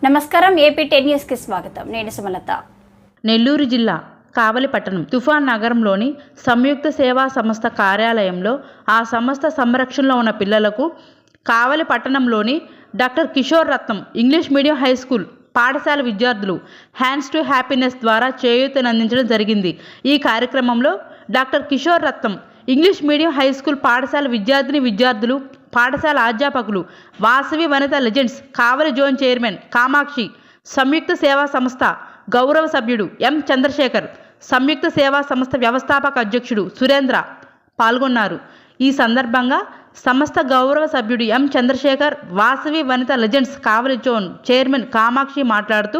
నమస్కారం, ఏపీ 10 న్యూస్కి స్వాగతం. నేను సుమలత. నెల్లూరు జిల్లా కావలిపట్టణం తుఫాన్ నగరంలోని సంయుక్త సేవా సంస్థ కార్యాలయంలో ఆ సంస్థ సంరక్షణలో ఉన్న పిల్లలకు కావలిపట్టణంలోని డాక్టర్ కిషోర్ రత్నం ఇంగ్లీష్ మీడియం హై స్కూల్ పాఠశాల విద్యార్థులు హ్యాండ్స్ టు హ్యాపీనెస్ ద్వారా చేయూతనందించడం జరిగింది. ఈ కార్యక్రమంలో డాక్టర్ కిషోర్ రత్నం ఇంగ్లీష్ మీడియం హై స్కూల్ పాఠశాల విద్యార్థులు, పాఠశాల అధ్యాపకులు, వాసవి వనిత లెజెండ్స్ కావలి జోన్ చైర్మన్ కామాక్షి, సంయుక్త సేవా సంస్థ గౌరవ సభ్యుడు ఎం చంద్రశేఖర్, సంయుక్త సేవా సంస్థ వ్యవస్థాపక అధ్యక్షుడు సురేంద్ర పాల్గొన్నారు. ఈ సందర్భంగా సంస్థ గౌరవ సభ్యుడు ఎం చంద్రశేఖర్, వాసవి వనిత లెజెండ్స్ కావలి జోన్ చైర్మన్ కామాక్షి మాట్లాడుతూ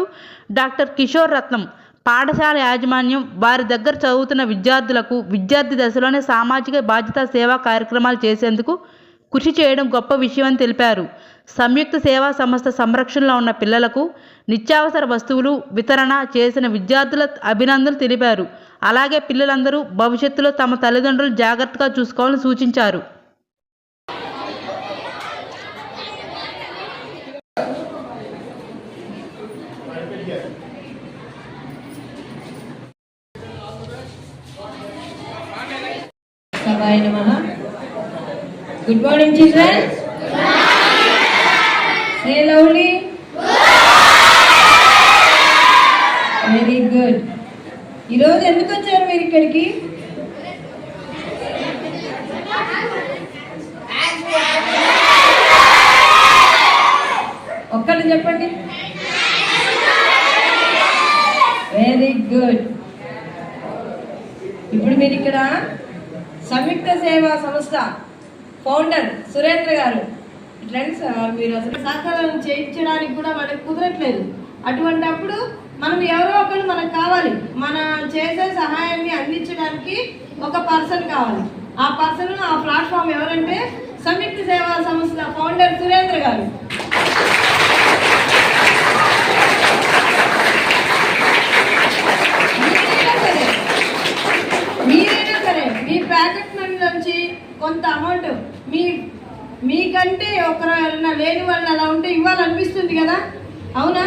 డాక్టర్ కిషోర్ రత్నం పాఠశాల యాజమాన్యం వారి దగ్గర చదువుతున్న విద్యార్థులకు విద్యార్థి దశలోనే సామాజిక బాధ్యత సేవా కార్యక్రమాలు చేసేందుకు కృషి చేయడం గొప్ప విషయమని తెలిపారు. సంయుక్త సేవా సంస్థ సంరక్షణలో ఉన్న పిల్లలకు నిత్యావసర వస్తువులు వితరణ చేసిన విద్యార్థుల అభినందనలు తెలిపారు. అలాగే పిల్లలందరూ భవిష్యత్తులో తమ తల్లిదండ్రులు జాగ్రత్తగా చూసుకోవాలని సూచించారు. Good morning, children. Say loudly. Very good. ఈరోజు ఎందుకు వచ్చారు మీరు ఇక్కడికి? ఒక్కళ్ళు చెప్పండి. Very good. ఇప్పుడు మీరు ఇక్కడ సంయుక్త సేవా సంస్థ ఫౌండర్ సురేంద్ర గారు ఫ్రెండ్స్, మీరు అసలు సహకారం చేయించడానికి కూడా మనకు కుదరట్లేదు. అటువంటి అప్పుడు మనం ఎవరో ఒకరు మనకు కావాలి. మన చేసే సహాయాన్ని అందించడానికి ఒక పర్సన్ కావాలి. ఆ పర్సన్, ఆ ప్లాట్ఫామ్ ఎవరంటే సంయుక్త సేవా సంస్థ ఫౌండర్ సురేంద్ర గారు. మీరైనా సరే మీ ప్యాకెట్ మనీ నుంచి కొంత అమౌంట్ మీకంటే ఒకరు ఎవరైనా లేని వాళ్ళు అలా ఉంటే ఇవ్వాలనిపిస్తుంది కదా, అవునా?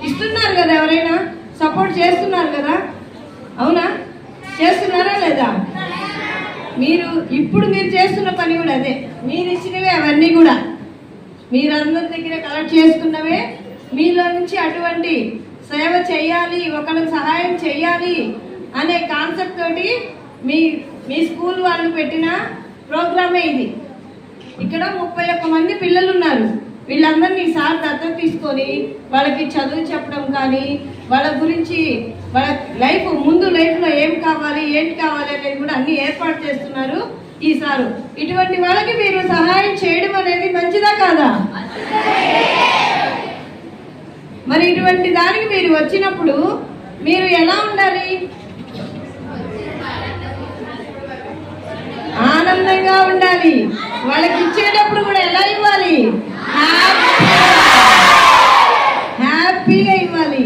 ఇస్తున్నారు కదా, ఎవరైనా సపోర్ట్ చేస్తున్నారు కదా, అవునా? చేస్తున్నారా లేదా? ఇప్పుడు మీరు చేస్తున్న పని కూడా అదే. మీరు ఇచ్చినవే అవన్నీ కూడా మీరందరి దగ్గర కలెక్ట్ చేసుకున్నవే. మీలో నుంచి అటువంటి సేవ చేయాలి, ఒకరికి సహాయం చేయాలి అనే కాన్సెప్ట్ తోటి మీ స్కూల్ వాళ్ళు పెట్టిన ప్రోగ్రామే ఇది. ఇక్కడ 31 మంది పిల్లలు ఉన్నారు. వీళ్ళందరినీ సార్ దత్తత తీసుకొని వాళ్ళకి చదువు చెప్పడం కానీ, వాళ్ళ గురించి వాళ్ళ లైఫ్లో ఏం కావాలి ఏంటి కావాలి అనేది కూడా అన్ని ఏర్పాటు చేస్తున్నారు ఈ సారు. ఇటువంటి వాళ్ళకి మీరు సహాయం చేయడం అనేది మంచిదా కాదా? మరి ఇటువంటి దానికి మీరు వచ్చినప్పుడు మీరు ఎలా ఉండాలి? ఆనందంగా ఉండాలి. వాళ్ళకి ఇచ్చేటప్పుడు కూడా ఎలా ఇవ్వాలి? హ్యాపీగా ఇవ్వాలి.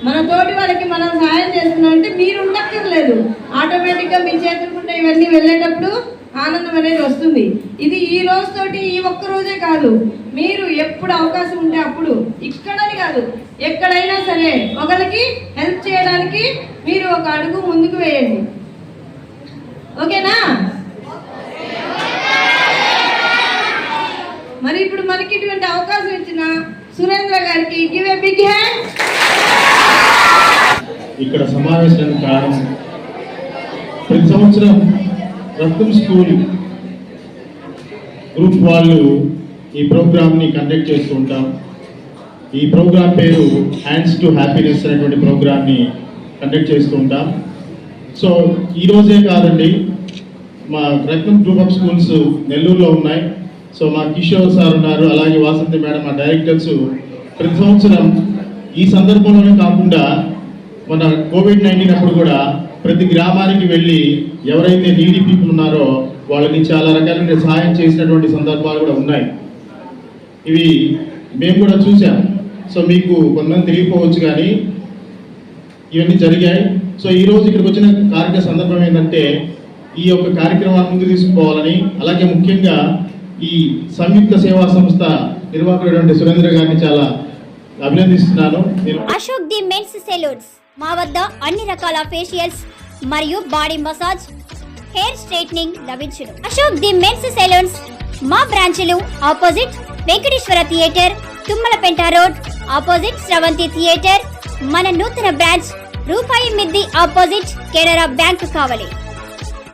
మన తోటి వాళ్ళకి మనం సహాయం చేస్తున్నాం అంటే మీరు ఉండక్కర్లేదు, ఆటోమేటిక్గా మీ చేతులుకుంటే ఇవన్నీ వెళ్ళేటప్పుడు ఆనందం అనేది వస్తుంది. ఇది ఈ రోజుతోటి ఈ ఒక్క రోజే కాదు, మీరు ఎప్పుడు అవకాశం ఉంటే అప్పుడు, ఇక్కడని కాదు ఎక్కడైనా సరే ఒకరికి హెల్ప్ చేయడానికి మీరు ఒక అడుగు ముందుకు వేయండి. ఓకేనా? మరి ఇప్పుడు మనకి ఇటువంటి అవకాశం ఇచ్చిన సురేంద్ర గారికి గివ్ ఏ బిగ్ హ్యాండ్. ఇక్కడ సమావేశానికి కారణం, ప్రతి సంవత్సరం రత్నం స్కూల్ గ్రూప్ వాళ్ళు ఈ ప్రోగ్రామ్ని కండక్ట్ చేస్తూ ఉంటాం. ఈ ప్రోగ్రామ్ పేరు హ్యాండ్స్ టు హ్యాపీనెస్ అనేటువంటి ప్రోగ్రామ్ని కండక్ట్ చేస్తూ ఉంటాం. సో ఈరోజే కాదండి, మా రత్నం గ్రూప్ ఆఫ్ స్కూల్స్ నెల్లూరులో ఉన్నాయి. సో మా కిషోర్ సార్ ఉన్నారు, అలాగే వాసంతి మేడం, మా డైరెక్టర్స్ ప్రతి సంవత్సరం ఈ సందర్భంలోనే కాకుండా మన కోవిడ్-19 అప్పుడు కూడా ప్రతి గ్రామానికి వెళ్ళి ఎవరైతే నీడీ పీపుల్ ఉన్నారో వాళ్ళని చాలా రకాలైన సహాయం చేసినటువంటి సందర్భాలు కూడా ఉన్నాయి. ఇవి మేము కూడా చూసాం. సో మీకు కొంతమంది తెలియకపోవచ్చు కానీ ఇవన్నీ జరిగాయి. సో ఈరోజు ఇక్కడికి వచ్చిన కార్యక్రమ సందర్భం ఏంటంటే ఈ యొక్క కార్యక్రమాన్ని ముందు తీసుకుపోవాలని, అలాగే ముఖ్యంగా ఈ సంయుక్త సేవా సంస్థ నిర్వాహకుడైనటువంటి సురేంద్ర గారిని చాలా అభినందిస్తున్నాను. అశోక్ ది మెన్స్ సెలూన్స్ మా వద్ద అన్ని రకాల ఫేషియల్స్ మరియు బాడీ మసాజ్, హెయిర్ స్ట్రైట్నింగ్ లభించును. అశోక్ ది మెన్స్ సెలూన్స్ మా బ్రాంచ్లు opposite Venkateswara theatre, Tummalapenta road opposite Sravanthi theatre. మన నూతన బ్రాంచ్ రూపాయి మిద్ది ఆపోజిట్ కెనరా బ్యాంక్ కావలి.